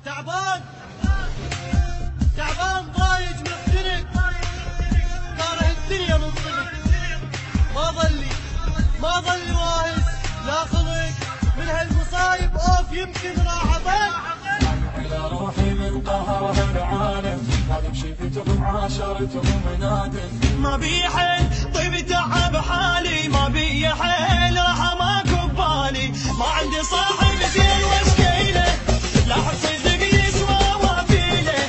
تعبان تعبان ضايج مختنق، كاره الدنيا من صدق، ما ظلي واهس، لا خلق من هالمصايب اوف يمكن راح اضل. إلى روحي من قهرها العالم، هذا مشيفتهم عاشرتهم منادم. ما بي حيل طيب تعب حالي، ما بي حيل راح ماكو ببالي، ما عندي صاحب زين واشكيله، لا حد صدق يسوى وافيله،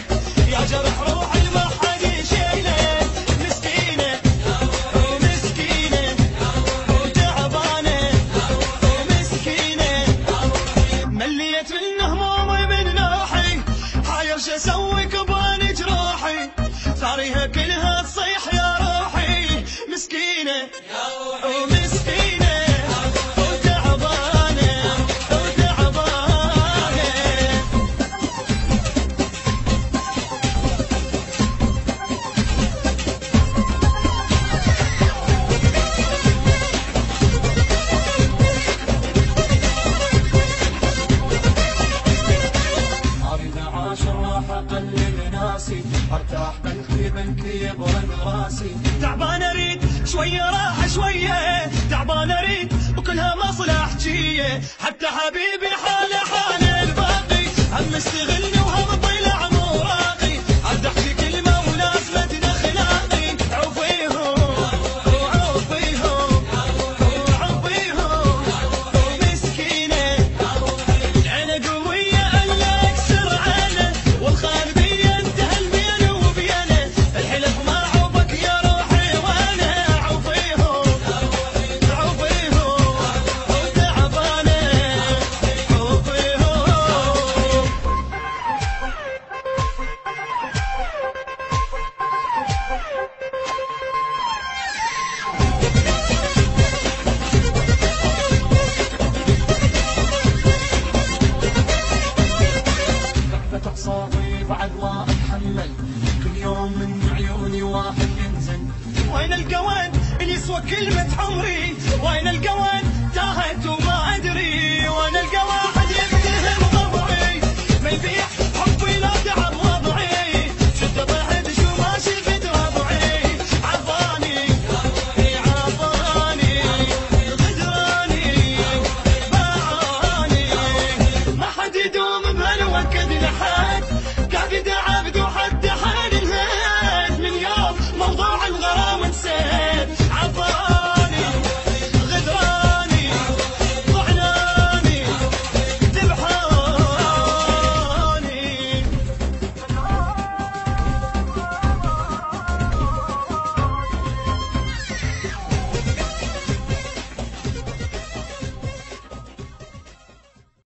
يا جرح روحي ما حد يشيله، مسكينه ومسكينه وتعبانه ومسكينه، مليت من همومي من نوحي، حاير شو اسوي كبان جروحي، ثاريها كلها تصيح يا روحي، مسكينه ومسكينه وتعبانه وتعبانه. اريد اعاشر راح اقلل ناسي، ارتاح بنكي يبرد راسي. تعبان اريد شويه راحه شويه، تعبان اريد وكلها مصلحجيه، حتى حبيبي حاله حال الباقي، هم مستغل